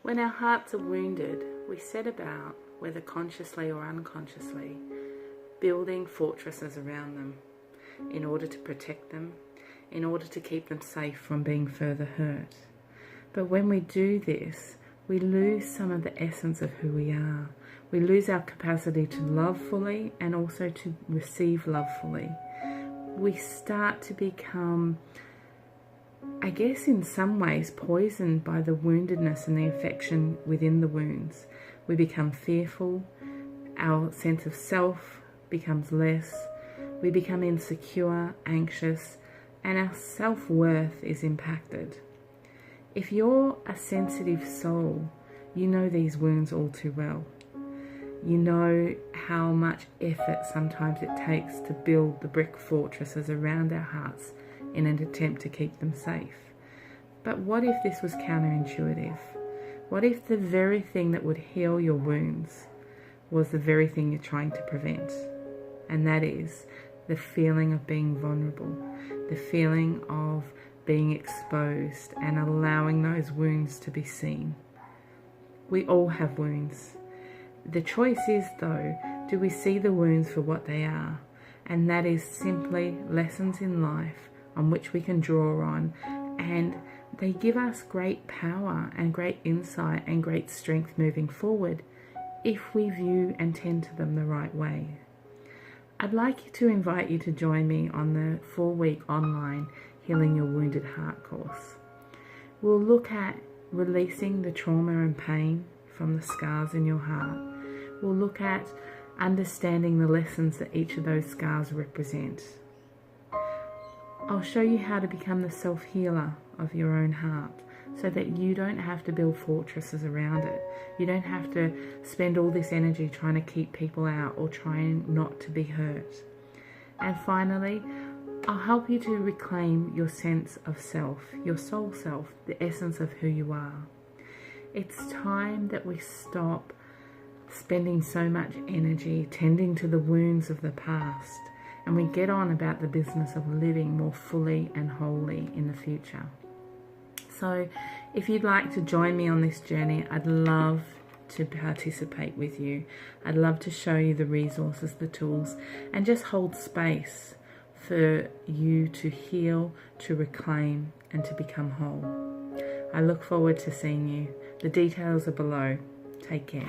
When our hearts are wounded, we set about, whether consciously or unconsciously, building fortresses around them in order to protect them, in order to keep them safe from being further hurt. But when we do this, we lose some of the essence of who we are. We lose our capacity to love fully and also to receive love fully. We start to become, I guess in some ways, poisoned by the woundedness and the infection within the wounds. We become fearful, our sense of self becomes less, we become insecure, anxious, and our self-worth is impacted. If you're a sensitive soul, you know these wounds all too well. You know how much effort sometimes it takes to build the brick fortresses around our hearts in an attempt to keep them safe. But what if this was counterintuitive? What if the very thing that would heal your wounds was the very thing you're trying to prevent? And that is the feeling of being vulnerable, the feeling of being exposed and allowing those wounds to be seen. We all have wounds. The choice is, though, do we see the wounds for what they are? And that is simply lessons in life on which we can draw on, and they give us great power and great insight and great strength moving forward if we view and tend to them the right way. I'd like to invite you to join me on the 4-week online Healing Your Wounded Heart course. We'll look at releasing the trauma and pain from the scars in your heart. We'll look at understanding the lessons that each of those scars represent. I'll show you how to become the self-healer of your own heart so that you don't have to build fortresses around it. You don't have to spend all this energy trying to keep people out or trying not to be hurt. And finally, I'll help you to reclaim your sense of self, your soul self, the essence of who you are. It's time that we stop spending so much energy tending to the wounds of the past, and we get on about the business of living more fully and wholly in the future. So if you'd like to join me on this journey, I'd love to participate with you. I'd love to show you the resources, the tools, and just hold space for you to heal, to reclaim, and to become whole. I look forward to seeing you. The details are below. Take care.